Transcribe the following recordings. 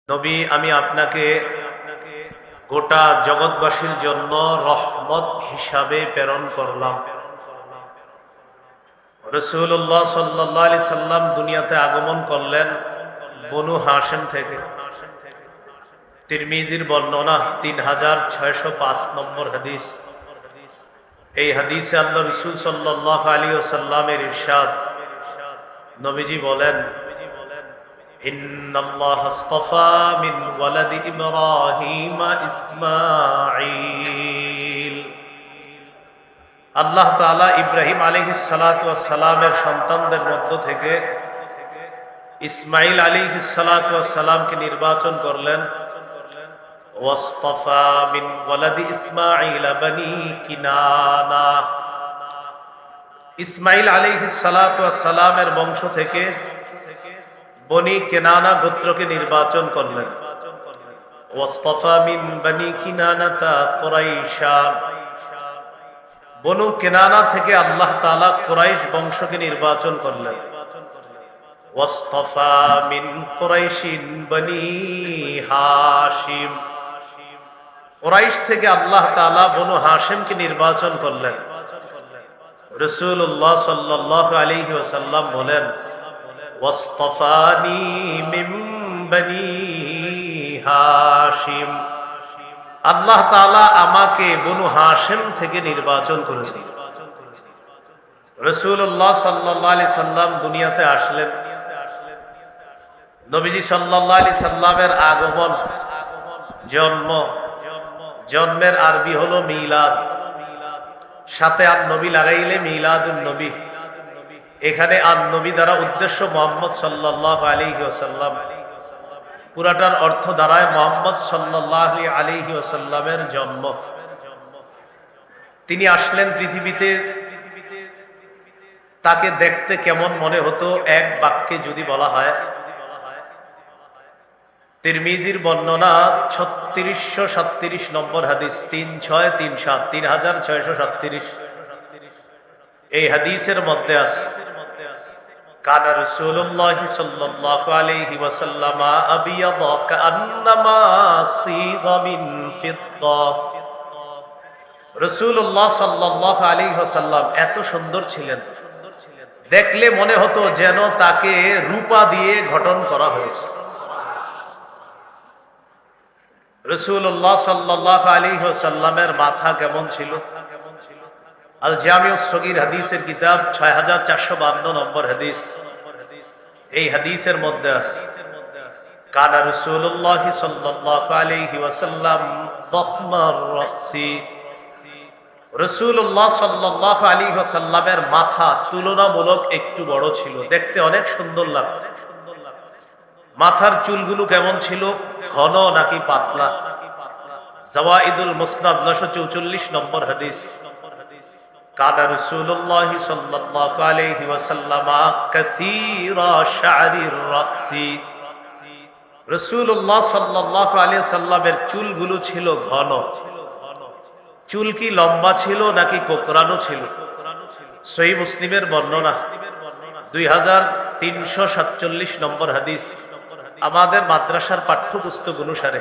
নবী, আমি আপনাকে গোটা জগৎবাসীর জন্য রহমত হিসাবে প্রেরণ করলাম। রাসূলুল্লাহ সাল্লাল্লাহু আলাইহি সাল্লাম দুনিয়াতে আগমন করলেন বনু হাশিম থেকে। তিরমিজির বর্ণনা 3605 নম্বর হাদিস। এই হাদিসে আল্লাহ রাসূল সাল্লাল্লাহু আলাইহি ওয়াসাল্লামের ইরশাদ, নবীজি বলেন, ইন্নাল্লাহ আস্তাফা মিন ওয়ালাদি ইব্রাহিম ইসমাঈল। আল্লাহ তাআলা ইব্রাহিম আলাইহিস সালাতু ওয়াস সালামের সন্তানদের মধ্য থেকে ইসমাঈল আলাইহিস সালাতু ওয়াস সালামকে নির্বাচন করলেন। ওয়াস্তাফা মিন ওয়ালাদি ইসমাঈল বনি কিনানা। ইসমাঈল আলাইহিস সালাতু ওয়াস সালামের বংশ থেকে বনি কেনানা গোত্রকে নির্বাচন করলেন। ওয়াস্তাফা মিন বনি কিনানাতা কুরাইশা। বনু কেনানা থেকে আল্লাহ তাআলা কুরাইশ বংশকে নির্বাচন করলেন। ওয়াস্তাফা মিন কুরাইশিন বনি হাশিম। কুরাইশ থেকে আল্লাহ তাআলা বনু হাশিমকে নির্বাচন করলেন। রাসূলুল্লাহ সাল্লাল্লাহু আলাইহি ওয়াসাল্লাম বলেন, ওয়াস্তাফানি মিন বনি হাশিম। আল্লাহ তাআলা আমাকে বনু হাশিম থেকে নির্বাচন করেছেন। রাসূলুল্লাহ সাল্লাল্লাহু আলাইহি সাল্লাম দুনিয়াতে আসলেন। নবীজি সাল্লাল্লাহু আলাইহি সাল্লামের আগমন, জন্মের আরবি হলো মিলাদ। সাথে আর নবী লাগাইলে মিলাদুন নবী। এখানে আর নবী দ্বারা উদ্দেশ্য মুহাম্মদ সাল্লাল্লাহু আলাইহি ওয়াসাল্লাম। পুরাটার অর্থ দাঁড়ায় মুহাম্মদ সাল্লাল্লাহু আলাইহি ওয়াসাল্লামের জন্ম। তিনি আসলেন পৃথিবীতে। তাকে দেখতে কেমন মনে হতো এক বাক্যে যদি বলা হয়, তিরমিজির বর্ণনা 3637 নম্বর হাদিস, 3637। এই হাদিসের মধ্যে আছে, কানা রাসূলুল্লাহ সাল্লাল্লাহু আলাইহি ওয়াসাল্লাম আবিয়াদা কান্নামা সিগা মিন ফিদ্দা। রাসূলুল্লাহ সাল্লাল্লাহু আলাইহি ওয়াসাল্লাম এত সুন্দর ছিলেন, দেখলে মনে হতো যেন তাকে রূপা দিয়ে গঠন করা হয়েছে। রাসূলুল্লাহ সাল্লাল্লাহু আলাইহি ওয়াসাল্লামের মাথা কেমন ছিল? আল জামিউস সগীর হাদিসের কিতাব 6452 নম্বর হাদিস। এই হাদিসের মধ্যে আছে, কানা রাসূলুল্লাহ সাল্লাল্লাহু আলাইহি ওয়াসাল্লাম যাখমার রাসি। রাসূলুল্লাহ সাল্লাল্লাহু আলাইহি ওয়াসাল্লামের মাথা তুলনামূলক একটু বড় ছিল, দেখতে অনেক সুন্দর লাগতো। মাথার চুলগুলো কেমন ছিল? ঘন নাকি পাতলা? জাওয়াইদুল মুসনাদ 944 নম্বর হাদিস। কানা রাসূলুল্লাহ সাল্লাল্লাহু আলাইহি ওয়াসাল্লাম কাসীরা শা'রির রাসি। রাসূলুল্লাহ সাল্লাল্লাহু আলাইহি ওয়াসাল্লামের চুলগুলো ছিল ঘন। চুল কি লম্বা ছিল নাকি কোকড়ানো ছিল? সহিহ মুসলিমের বর্ণনা 2347 নম্বর হাদিস। আমাদের মাদ্রাসার পাঠ্যপুস্তক অনুসারে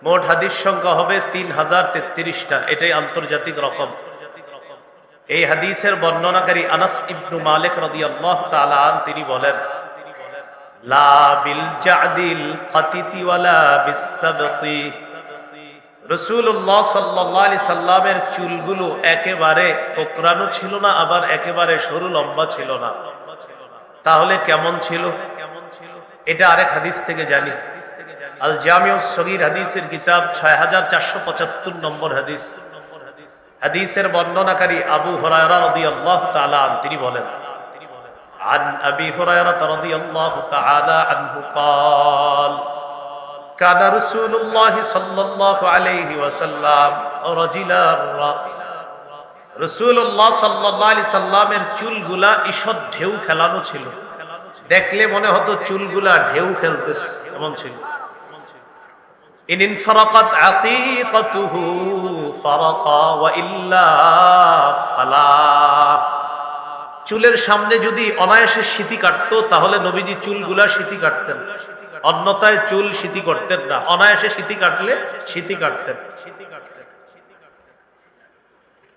মোট হাদিস সংখ্যা হবে 3033টা। এটাই আন্তর্জাতিক রকম। এই হাদিসের বর্ণনাকারী আনাস ইবনু মালিক রাদিয়াল্লাহু তাআলা আন, তিনি বলেন, লা বিল জাদিল কাতিতি ওয়ালা বিসসাবতি। রাসূলুল্লাহ সাল্লাল্লাহু আলাইহি সাল্লামের চুলগুলো একেবারে কোকড়ানো ছিল না, আবার একেবারে সরু লম্বা ছিল না। তাহলে কেমন ছিল? এটা আরেক হাদিস থেকে জানি। আল জামিউস সগীর হাদিসের কিতাব 6475 নম্বর হাদিস। হাদিসের বর্ণনাকারী আবু হুরায়রা রাদিয়াল্লাহু তাআলা আন, তিনি বলেন, আন আবি হুরায়রা রাদিয়াল্লাহু তাআলা আনহু قال কানা রাসূলুল্লাহ সাল্লাল্লাহু আলাইহি ওয়াসাল্লাম রাজিলার রাস। রাসূলুল্লাহ সাল্লাল্লাহু আলাইহি সাল্লামের চুলগুলা ঈষৎ ঢেউ খেলানো ছিল, দেখলে মনে হতো চুলগুলা ঢেউ খেলতেছে, এমন ছিল। ইনফারাকাত আতীকাতুহু ফারাকা ওয়া ইল্লা ফালা। চুলের সামনে যদি অনায়াসে সিঁথি কাটতো তাহলে নবীজি চুলগুলা সিঁথি কাটতেন, অন্যথায় চুল সিতি করতেন না, অনায়াসে সিতি কাটলে সিতি কাটতেন।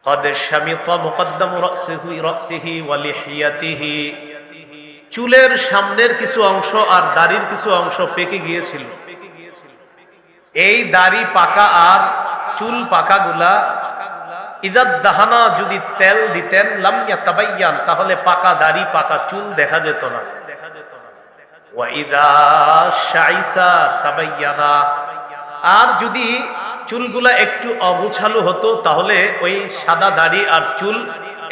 قد شمط مقدم رأسه ولحيته, চুলের সামনের কিছু অংশ আর দাড়ির কিছু অংশ পেকে গিয়েছিল। এই দাড়ি পাকা আর চুল পাকা গুলা ইদাদ দাহানা যদি তেল দিতেন লাম ইয়াতাবায়ান, তাহলে পাকা দাড়ি পাকা চুল দেখা যেত না। ওয়া ইদা শাইসা তাবায়ানা, আর যদি চুলগুলা একটু অগোছালো হতো তাহলে ওই সাদা দাড়ি আর চুল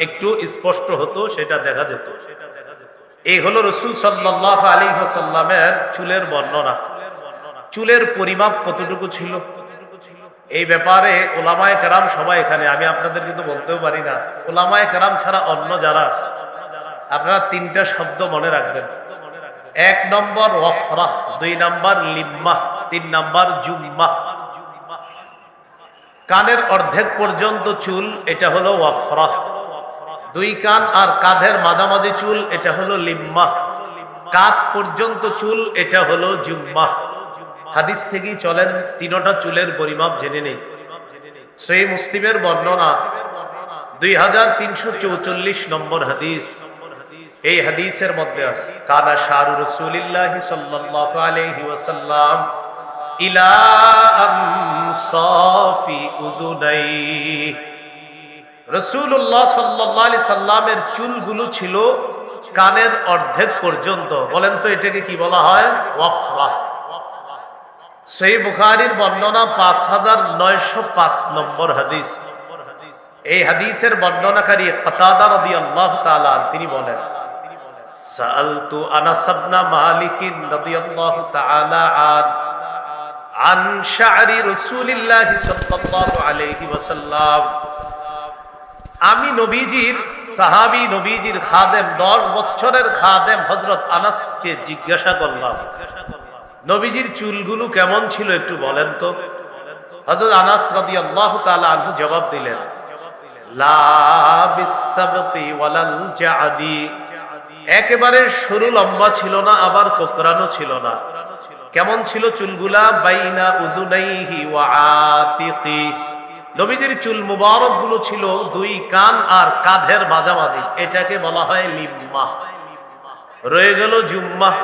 একটু স্পষ্ট হতো, সেটা দেখা যেত। এই হলো রাসূল সাল্লাল্লাহু আলাইহি ওয়াসাল্লামের চুলের বর্ণনা। চুলের পরিমাপ কতটুকু ছিল এই ব্যাপারে উলামায়ে কেরাম সবাই এখানে, আমি আপনাদের কিন্তু বলতেও পারি না, উলামায়ে কেরাম ছাড়া অন্য যারা আছে আপনারা তিনটা শব্দ মনে রাখবেন। 1 নম্বর ওয়াফরাহ, 2 নম্বর লিম্মাহ, 3 নম্বর জুম্মাহ। কানের অর্ধেক পর্যন্ত চুল, এটা হলো ওয়াফরাহ। 2 কান আর কাঁধের মাঝামাঝি চুল, এটা হলো লিম্মাহ। কাঁধ পর্যন্ত চুল, এটা হলো জুম্মাহ। হাদিস থেকেই চলেন, তিনটা চুলের পরিমাপ জেনে নেই। সহিহ মুসলিমের বর্ণনা 2344 নম্বর হাদিস। এই হাদিসের মধ্যে আছে কানা শারু রাসূলিল্লাহি সাল্লাল্লাহু আলাইহি ওয়াসাল্লাম ইলা আমসাফি উযুনাই, রাসূলুল্লাহ সাল্লাল্লাহু আলাইহি সাল্লামের চুলগুলো ছিল কানের অর্ধেক পর্যন্ত। বলেন তো এটাকে কি বলা হয়? ওয়াফরাহ। সহিহ বুখারীর বর্ণনা 5905 নম্বর হাদিস। এই হাদিসের বর্ণনাকারী কাতাদা রাদিয়াল্লাহু তাআলা তিনি বলেন, সাআলতু আনাস ইবনে মালিক রাদিয়াল্লাহু তাআলা আন শা'রি রাসূলিল্লাহ সাল্লাল্লাহু আলাইহি ওয়াসাল্লাম, আমি নবীজির সাহাবী, নবীজির খাদেম, 10 বছরের খাদেম হযরত আনাসকে জিজ্ঞাসা করলাম, নবীজির চুলগুলো কেমন ছিল একটু বলেন তো। হযরত আনাস রাদিয়াল্লাহু তাআলা আনহু জবাব দিলেন, লা বিসসাবতি ওয়ালাল জাদি, একেবারে সরু লম্বা ছিল না, আবার কোকড়ানো ছিল না। কেমন ছিল চুলগুলা? বাইনা উযুনাইহি ওয়া আতিকি, নবীজির চুল মুবারক গুলো ছিল 2 কান আর কাঁধের মাঝামাঝি, এটাকে বলা হয় লিম্মাহ। রয়ে গেল জুম্মাহ।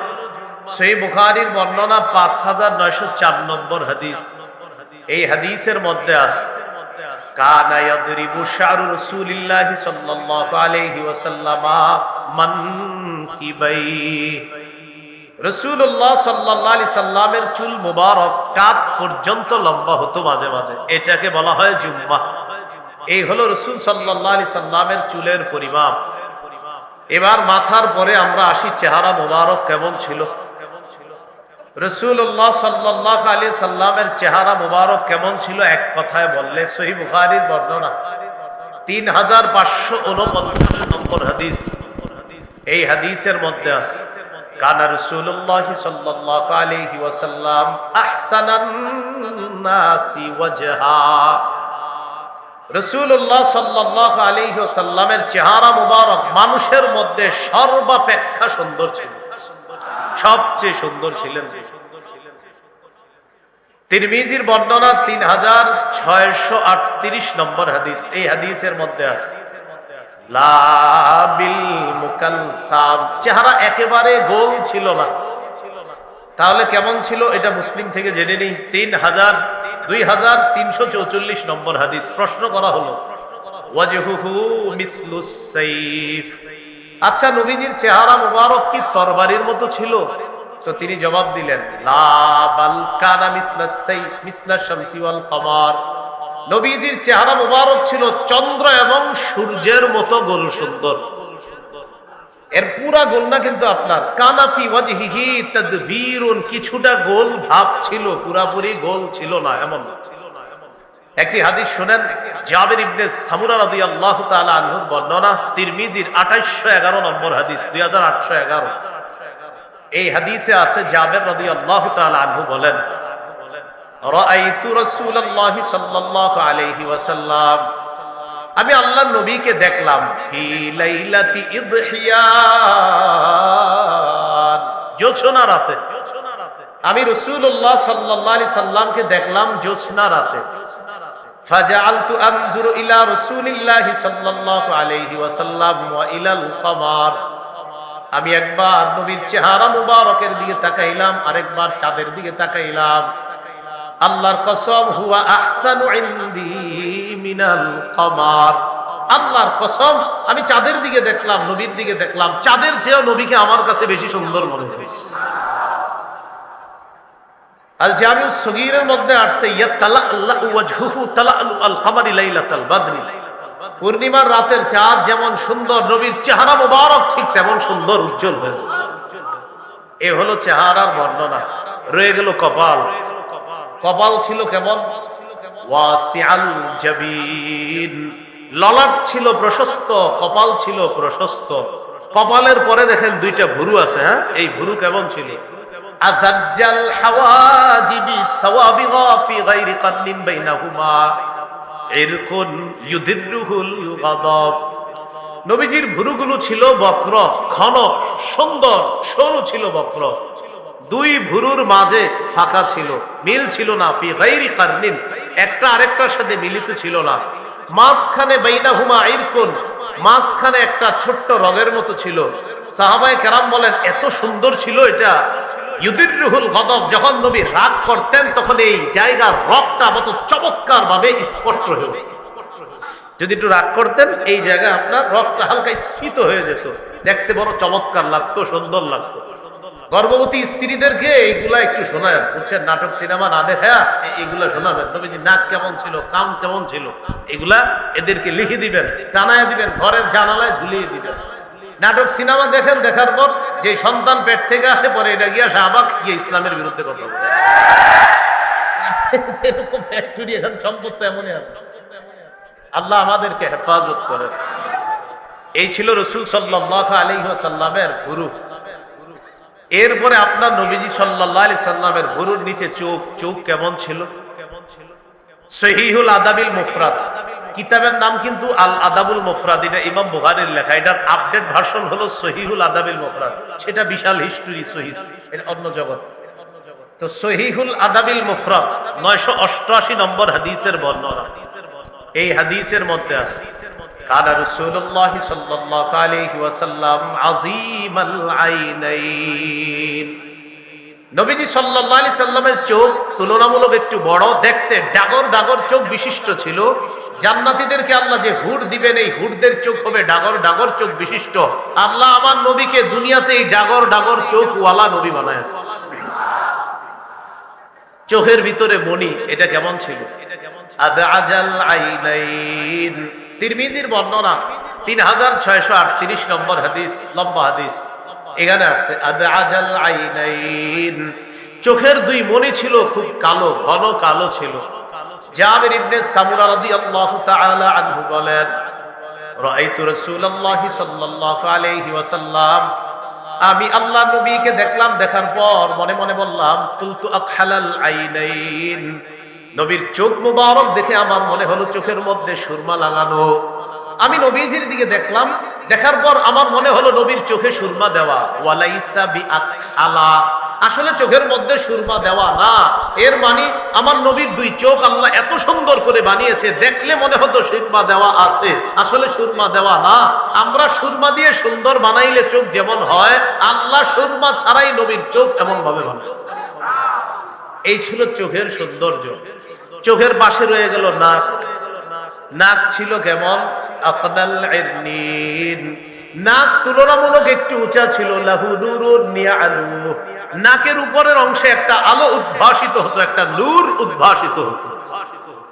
সহিহ বুখারীর বর্ণনা 5904 নম্বর হাদিস। এই হাদিসের মধ্যে আছে কানা ইয়াদরিবু শা'রু রাসূলিল্লাহি সাল্লাল্লাহু আলাইহি ওয়াসাল্লাম মানকিবাই, রাসূলুল্লাহ সাল্লাল্লাহু আলাইহি সাল্লামের চুল মুবারক কাঁধ পর্যন্ত লম্বা হতো মাঝে মাঝে, এটাকে বলা হয় জুম্মাহ। এই হলো রাসূল সাল্লাল্লাহু আলাইহি সাল্লামের চুলের পরিমাপ। এবার মাথার পরে আমরা আসি চেহারা মুবারক কেমন ছিল। রাসূলুল্লাহ সাল্লাল্লাহু আলাইহি সাল্লামের চেহারা মুবারক কেমন ছিল এক কথায় বললে, সহিহ বুখারীর বর্ণনা 3549 নম্বর হাদিস। এই হাদিসের মধ্যে আছে কানা রাসূলুল্লাহ সাল্লাল্লাহু আলাইহি ওয়াসাল্লাম আহসানান নাসি ওয়াজহা, রাসূলুল্লাহ সাল্লাল্লাহু আলাইহি ওয়াসাল্লামের চেহারা মুবারক মানুষের মধ্যে সর্বাপেক্ষা সুন্দর ছিল, সবচেয়ে সুন্দর ছিলেন। তিরমিজির বর্ণনা 3638 নম্বর হাদিস। এই হাদিসের মধ্যে আছে লা বিল মুকালসাম, চেহারা একেবারে গোল ছিল না। তাহলে কেমন ছিল এটা মুসলিম থেকে জেনে নিই। 2344 নম্বর হাদিস। প্রশ্ন করা হলো ওয়াজহুহু মিসলুস সাইফ, আচ্ছা নবীজির চেহারা মুবারক কি তরবারির মতো ছিল? তো তিনি জবাব দিলেন, লা বাল কানা মিসলাস সাইফ মিসলাশ শামসি ওয়াল কমার, নবীজির চেহারা মুবারক ছিল চন্দ্র এবং সূর্যের মতো গোল সুন্দর। এর পুরা গোল না কিন্তু আপনার, কানাফি ওয়াজহিহি তাদবীরুন, কিছুটা গোল ভাব ছিল, পুরাপুরি গোল ছিল না এমন। একটি হাদিস শুনেন, জাবির ইবনে সামুরা রাদিয়াল্লাহু তাআলা আনহুর বর্ণনা, তিরমিজির 2811 নম্বর হাদিস, 2811। এই হাদিসে আছে জাবির রাদিয়াল্লাহু তাআলা আনহু বলেন, রাআইতু রাসূলুল্লাহি সাল্লাল্লাহু আলাইহি ওয়াসাল্লাম, আমি আল্লাহর নবীকে দেখলাম ফি লাইলাতি ইদহিয়ান, জোছনা রাতে। আমি রাসূলুল্লাহ সাল্লাল্লাহু আলাইহি সাল্লামকে দেখলাম জ্যোৎস্না রাতে। ফাজআলতু আনজুরু ইলা রাসূলিল্লাহি সাল্লাল্লাহু আলাইহি ওয়াসাল্লাম ওয়া ইলাল কমার। আমি একবার নবীর চেহারা মুবারকের দিকে তাকাইলাম, আরেকবার চাঁদের দিকে তাকাইলাম। আল্লাহর কসম, হুয়া আহসানু ইনদি মিনাল কমার। আল্লাহর কসম, আমি চাঁদের দিকে দেখলাম, নবীর দিকে দেখলাম, চাঁদের চেয়েও নবীকে আমার কাছে বেশি সুন্দর মনে হয়েছে। আল জামিউস সগীরের মধ্যে আসছে ইয়াতালাল্লাহু ওয়াজহুহু তালাআলু আল কমারি লাইলাতাল বদরি। পূর্ণিমার রাতের চাঁদ যেমন সুন্দর, নবীর চেহারা মুবারক ঠিক তেমন সুন্দর, উজ্জ্বল হয়েছে। এ হলো চেহারার বর্ণনা। রয়ে গেল কপাল। কপাল ছিল কেমন? ওয়াসিআল জাবিন। ললাট ছিল প্রশস্ত, কপাল ছিল প্রশস্ত। কপালের পরে দেখেন দুইটা ভুরু আছে। হ্যাঁ, এই ভুরু কেমন ছিল? আযাজ্জাল হাওয়াজিবি সাওয়াবিগা ফি গায়রি কান্নিন বাইনাহুমা ইরকুন ইউদিররুহুল গাদাব। নবীজির ভুরুগুলো ছিল বক্র, ঘন, সুন্দর, সরু ছিল বক্র। দুই ভুরুর মাঝে ফাঁকা ছিল, মিল ছিল না। ফি গায়রি কান্নিন, একটা আরেকটার সাথে মিলিত ছিল না। মাঝখানে বাইনাহুমা ইরকুন, মাঝখানে একটা ছোট্ট রগের মতো ছিল। সাহাবায়ে কেরাম বলেন এত সুন্দর ছিল এটা। ইউদিররুহুল গাদাব, যখন নবী রাগ করতেন তখন এই জায়গার রগটা মত চমৎকার ভাবে স্পষ্ট হয়ে যেত। যদি একটু রাগ করতেন এই জায়গায় আপনার রগটা হালকা স্ফীত হয়ে যেত, দেখতে বড় চমৎকার লাগতো, সুন্দর লাগতো। গর্ভবতী স্ত্রীদেরকে এইগুলা একটু শোনায়, বুঝছেন? নাটক সিনেমা না দেখা এইগুলা শোনাবেন। নবীজি নাক কেমন ছিল, কাম কেমন ছিল, এগুলা এদেরকে লিখে দিবেন, টানায় দিবেন, ঘরের জানালায় ঝুলিয়ে দিবেন। নাটক সিনেমা দেখেন, দেখার পর যে সন্তান পেট থেকে আসে পরে এটা গিয়া শাহবাগ গিয়ে ইসলামের বিরুদ্ধে কথা বলে। এরকম ফ্যাক্টরি এখন সম্পদ তো এমনই আছে। আল্লাহ আমাদেরকে হেফাজত করেন। এই ছিল রাসূল সাল্লাল্লাহু আলাইহি ওয়াসাল্লামের গুরু। এরপরে আপনার নবীজি সাল্লাল্লাহু আলাইহি সাল্লামের গুরুর নিচে চোখ। চোখ কেমন ছিল? সহিহুল আদাবিল মুফরাদ কিতাবের নাম কিন্তু আল আদাবুল মুফরাদ, এটা ইমাম বুখারীর লেখা। এটার আপডেট ভার্সন হলো সহিহুল আদাবিল মুফরাদ। সেটা বিশাল হিস্টরি, সহিহ, এটা অন্য জগৎ। তো সহিহুল আদাবিল মুফরাদ 988 নম্বর হাদিসের বর্ণনা। এই হাদিসের মধ্যে আছে কানা রাসূলুল্লাহ সাল্লাল্লাহু আলাইহি ওয়াসাল্লাম আযীমাল আইনাইন। নবীজি সাল্লাল্লাহু আলাইহি সাল্লামের চোখ তুলনামূলক একটু বড়, দেখতে ডাগর ডাগর চোখ বিশিষ্ট ছিল। জান্নাতীদেরকে আল্লাহ যে হুর দিবেন, এই হুরদের চোখ হবে ডাগর ডাগর চোখ বিশিষ্ট। আল্লাহ আমার নবীকে দুনিয়াতে এই ডাগর ডাগর চোখ ওয়ালা নবী বানায়। চোখের ভিতরে মণি, এটা কেমন ছিল? আদআজাল আইনাইন। তিরমিজির বর্ণনা 3638 নম্বর হাদিস, লম্বা হাদিস। এখানে আছে আদআজাল আইনাইন, চোখের দুই মণি ছিল খুব কালো, ঘন কালো ছিল। জাবির ইবনে সামুরা রাদিয়াল্লাহু তাআলা আনহু বলেন, রাআইতু রাসূলুল্লাহ সাল্লাল্লাহু আলাইহি ওয়াসাল্লাম, আমি আল্লাহ নবীকে দেখলাম। দেখার পর মনে মনে বললাম, কুলতু আকহালাল আইনাইন, নবীর চোখ মুবারক দেখে আমার মনে হলো চোখের মধ্যে সুরমা লাগানো। আমি নবীজির দিকে দেখলাম, দেখার পর আমার মনে হলো নবীর চোখে সুরমা দেওয়া। ওয়ালাইসা বিআকহালা, আসলে চোখের মধ্যে সুরমা দেওয়া না। এর মানে আমার নবীর দুই চোখ আল্লাহ এত সুন্দর করে বানিয়েছে, দেখলে মনে হতো সুরমা দেওয়া আছে, আসলে সুরমা দেওয়া না। আমরা সুরমা দিয়ে সুন্দর বানাইলে চোখ যেমন হয়, আল্লাহ সুরমা ছাড়াই নবীর চোখ এমন ভাবে বানাইছে। এই ছিল চোখের সৌন্দর্য। চোখের পাশে রয়ে গেল নাক। নাক ছিল কেমন? আকদাল ইরনিন, নাক তুলনামূলক একটু উঁচা ছিল। লাহু নূরুন ইয়ালু, নাকের উপরের অংশে একটা আলো উদ্ভাসিত হতো, একটা নূর উদ্ভাসিত হতো।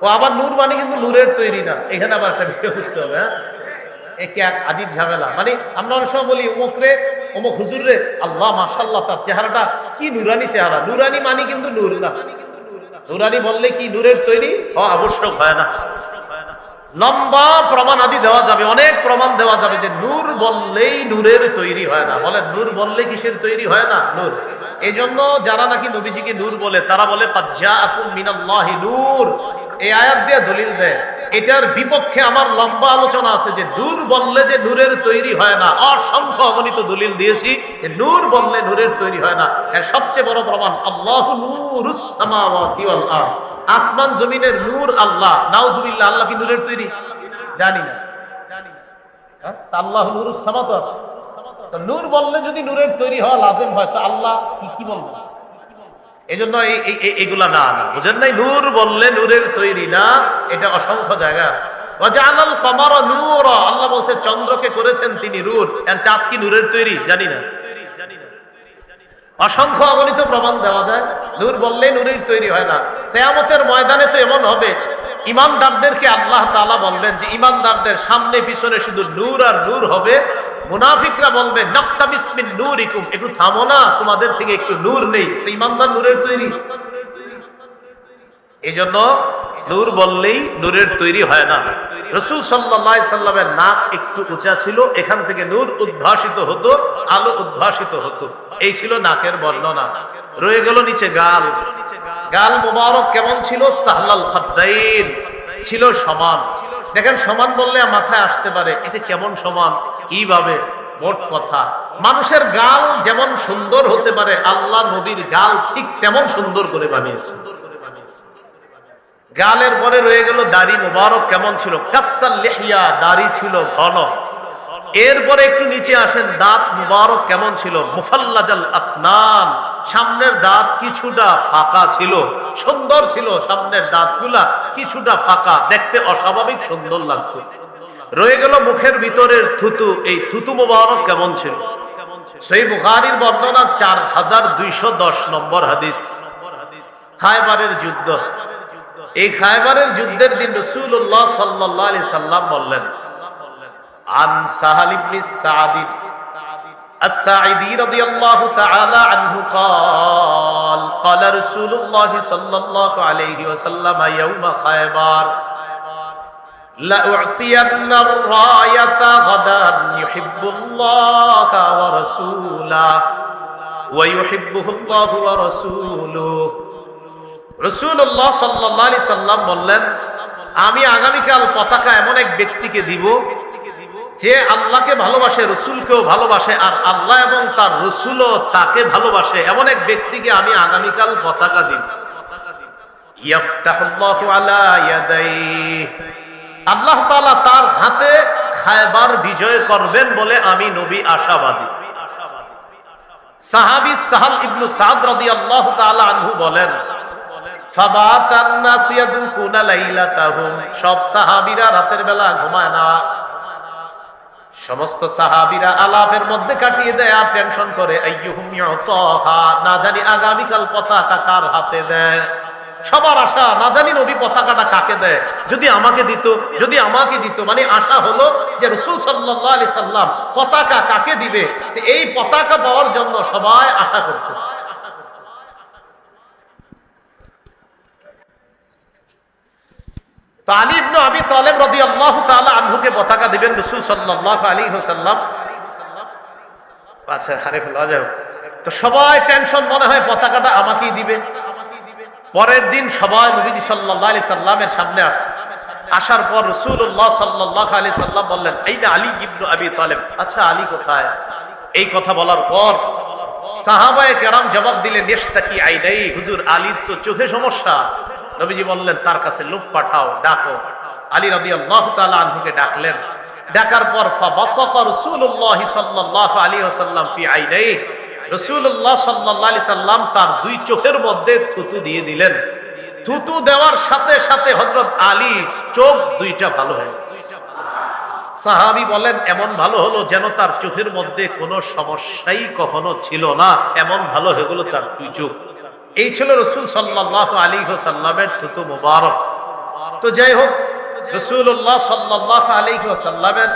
ও আবার নূর মানে কিন্তু নূরের তৈরি না, এখানে আবার একটা বিষয় বুঝতে হবে। হ্যাঁ, একে এক আজীব ঝামেলা। মানে আমরা অনেক সময় বলি অমুক রে, অমুক হুজুর রে, আল্লাহ মাশাআল্লাহ তার চেহারাটা কি নুরানি চেহারা। নুরানি মানে কিন্তু নূর না। নুরানি বললে কি নূরের তৈরি? আবশ্যক হয় না। লম্বা প্রমাণ আদি দেওয়া যাবে, অনেক প্রমাণ দেওয়া যাবে যে নূর বললেই নূরের তৈরি হয় না। বলে নূর বললে কিসের তৈরি হয় না? নূর। এই জন্য যারা নাকি নবীজিকে নূর বলে তারা বলে কাদ জাআকুম মিনাল্লাহি নূর, এই আয়াত দিয়ে দলিল দেয়। এটার বিপক্ষে আমার লম্বা আলোচনা আছে যে নূর বললে যে নূরের তৈরি হয় না, অসংখ্য অগণিত দলিল দিয়েছি যে নূর বললে নূরের তৈরি হয় না। এর সবচেয়ে বড় প্রমাণ আল্লাহু নূরুস সামাওয়াতি ওয়াল আরদ, আসমান জমিনের নূর আল্লাহ। নাউজুবিল্লাহ, আল্লাহ কি নূরের তৈরি? জানি না। আল্লাহু নূরুস সামাওয়াতি ওয়াল আরদ, তো নূর বললে যদি নূরের তৈরি হওয়া লাজিম হয় তো আল্লাহ কি বলবো? এই জন্য এগুলা না, বুঝেন নাই? নূর বললে নূরের তৈরি না, এটা অসংখ্য জায়গা। ওয়াজআলাল কমারা নূরা, আল্লাহ বলছে চন্দ্রকে করেছেন তিনি নূর। আর চাঁদ কি নূরের তৈরি? জানি না। অসংখ্য অগণিত প্রমাণ দেওয়া যায় নূর বললে নূরের তৈরি হয় না। কিয়ামতের ময়দানে তো এমন হবে, ইমানদারদেরকে আল্লাহ তাআলা বলবেন যে ইমানদারদের সামনে পিছনে শুধু নূর আর নূর হবে। মুনাফিকরা বলবে নাক্তাবিস মিন নূরিকুম, একটু থামো না, তোমাদের থেকে একটু নূর নেই। তো ইমানদার নূরের তৈরি। এজন্য নূর বললেই নূরের তৈরি হয় না। রাসূল সাল্লাল্লাহু আলাইহি সাল্লামের নাক একটু উঁচা ছিল, এখান থেকে নূর উদ্ভাসিত হতো, আলো উদ্ভাসিত হতো। এই ছিল নাকের বর্ণনা। রয়ে গেল নিচে গাল। গাল মুবারক কেমন ছিল? সাহলাল খাদ্দাইন, ছিল সমান। দেখেন, সমান বললে মাথায় আসতে পারে এটা কেমন সমান, কিভাবে? মোট কথা, মানুষের গাল যেমন সুন্দর হতে পারে, আল্লাহ নবীর গাল ঠিক তেমন সুন্দর করে বানিয়েছে। গালের পরে রয়ে গেল দাড়ি মুবারক কেমন ছিল? কাসাল লিহিয়া, দাড়ি ছিল ঘন। এরপরে একটু নিচে আসেন, দাঁত মুবারক কেমন ছিল? মুফাল্লাজাল আসনান, সামনের দাঁত কিছুটা ফাঁকা ছিল, সুন্দর ছিল সামনের দাঁতগুলা, কিছুটা ফাঁকা, দেখতে অস্বাভাবিক সুন্দর লাগতো। রয়ে গেল মুখের ভিতরের থুতু, এই থুতু মুবারক কেমন ছিল? সহিহ বুখারীর বর্ণনা 4210 নম্বর হাদিস। খায়বারের যুদ্ধ, এই খায়বারের যুদ্ধের দিন রাসূলুল্লাহ সাল্লাল্লাহু আলাইহি সাল্লাম বললেন, আন সাহাল ইবনে সাদ আস-সাঈদী রাদিয়াল্লাহু তাআলা আনহু قال قال رسول الله صلى الله عليه وسلم يوم خيبر لا أعطين الراية غدا يحب الله ورسوله ويحبه الله ورسوله। রাসূলুল্লাহ সাল্লাল্লাহু আলাইহি সাল্লাম বললেন, আমি আগামীকাল পতাকা এমন এক ব্যক্তিকে দিব যে আল্লাহকে ভালোবাসে, রসুলকেও ভালোবাসে, আর আল্লাহ এবং তার রসুলও তাকে ভালোবাসে, এমন এক ব্যক্তিকে আমি আগামীকাল পতাকা দিব। ইয়াফতাহুল্লাহু আলা ইয়াদাইহি, আল্লাহ তাআলা তার হাতে খায়বার বিজয় করবেন বলে আমি নবী আশাবাদী। সাহাবী সাহাল ইবনে সাদ রাদিয়াল্লাহু তাআলা আনহু বলেন, ফাবাতান নাসু ইয়াদুকুনা লাইলাতাহুম, সব সাহাবীরা রাতের বেলা ঘুমায় না। সমস্ত সাহাবীরা আলাপের মধ্যে কাটিয়ে দেয় আর টেনশন করে, আইয়ুহুম ইউতাহা, না জানি আগামীকাল পতাকা কার হাতে দেয়। সবার আশা, না জানি নবী পতাকাটা কাকে দেয়, যদি আমাকে দিত, যদি আমাকে দিত। মানে আশা হলো যে রাসূল সাল্লাল্লাহু আলাইহি সাল্লাম পতাকা কাকে দিবে, তো এই পতাকা পাওয়ার জন্য সবাই আশা করতেছে। তো আলী ইবনে আবি তালেব রাদিয়াল্লাহু তাআলা আনহুকে পতাকা দিবেন রাসূল সাল্লাল্লাহু আলাইহি ওয়াসাল্লাম। আচ্ছা, হারিফ লাজাব, তো সবাই টেনশন, মনে হয় পতাকাটা আমাকেই দিবে। পরের দিন সবাই নবীজি সাল্লাল্লাহু আলাইহি সাল্লামের সামনে আসে। আসার পর রাসূলুল্লাহ সাল্লাল্লাহু আলাইহি সাল্লাম বললেন, আইনা আলী ইবনে আবি তালেব, আচ্ছা আলী কোথায়? এই কথা বলার পর সাহাবায়ে কেরাম জবাব দিলেন, ইশতাকি আইনাই, হুজুর আলীর তো চোখে সমস্যা। নবীজি বললেন, তার কাছে লোক পাঠাও, ডাকো। আলী রাদিয়াল্লাহু তাআলা আনহুকে ডাকলেন। ডাকার পর ফাবাসাকা রাসূলুল্লাহ সাল্লাল্লাহু আলাইহি ওয়াসাল্লাম ফি আইনাই, রাসূলুল্লাহ সাল্লাল্লাহু আলাইহি সাল্লাম তার দুই চোখের মধ্যে থুতু দিয়ে দিলেন। থুতু দেওয়ার সাথে সাথে হযরত আলী চোখ দুইটা ভালো হয়ে গেল। সাহাবী বলেন, এমন ভালো হলো যেন তার চোখের মধ্যে কোনো সমস্যাই কখনো ছিল না, এমন ভালো হয়ে গেল তার দুই চোখ। এই ছিল রাসূল সাল্লাল্লাহু আলাইহি ওয়াসাল্লামের থুতু মুবারক। তো যাই হোক, রাসূলুল্লাহ সাল্লাল্লাহু আলাইহি ওয়াসাল্লামের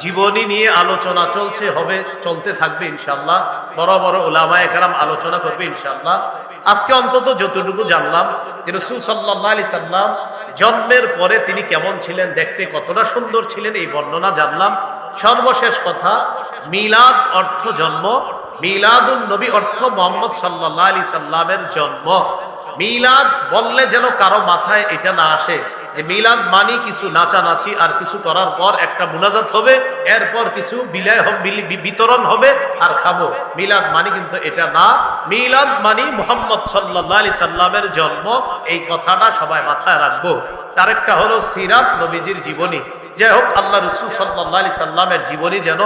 জীবনী নিয়ে আলোচনা চলছে, হবে, চলতে থাকবে ইনশাআল্লাহ। বড় বড় উলামায়ে কেরাম আলোচনা করবে ইনশাআল্লাহ। আজকে অন্তত যতটুকু জানলাম যে রাসূল সাল্লাল্লাহু আলাইহি সাল্লাম জন্মের পরে তিনি কেমন ছিলেন, দেখতে কতটা সুন্দর ছিলেন, এই বর্ণনা জানলাম। সর্বশেষ কথা, মিলাদ অর্থ জন্ম, মিলাদুন নবী অর্থ মুহাম্মদ সাল্লাল্লাহু আলাইহি সাল্লামের জন্ম। মিলাদ বললে যেন কারো মাথায় এটা না আসে যে মিলাদ মানি কিছু নাচানাচি আর কিছু করার পর একটা মুনাজাত হবে, এরপর কিছু বিতরণ হবে আর খাবো। মিলাদ মানি কিন্তু এটা না। মিলাদ মানি মুহাম্মদ সাল্লাল্লাহু আলাইহি সাল্লামের জন্ম, এই কথাটা সবাই মাথায় রাখবো। তারেকটা হলো সিরাত, নবীজির জীবনী। যাই হোক, আল্লাহ রাসূল সাল্লাল্লাহু আলাইহি সাল্লামের জীবনী যেন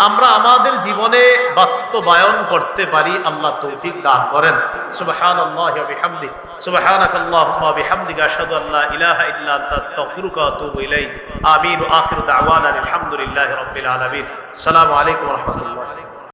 আমরা আমাদের জীবনে বাস্তবায়ন করতে পারি, আল্লাহ তৌফিক দান করেন। সুবহানাল্লাহি ওয়া বিহামদিহি, সুবহানাকাল্লাহুম্মা ওয়া বিহামদিকা আশহাদু আল্লা ইলাহা ইল্লা আনতা আস্তাগফিরুকা ওয়া আতুবু ইলাইক। আমিন ওয়া আখিরু দাওয়ানা আলহামদুলিল্লাহি রাব্বিল আলামিন। আসসালামু আলাইকুম ওয়া রাহমাতুল্লাহ।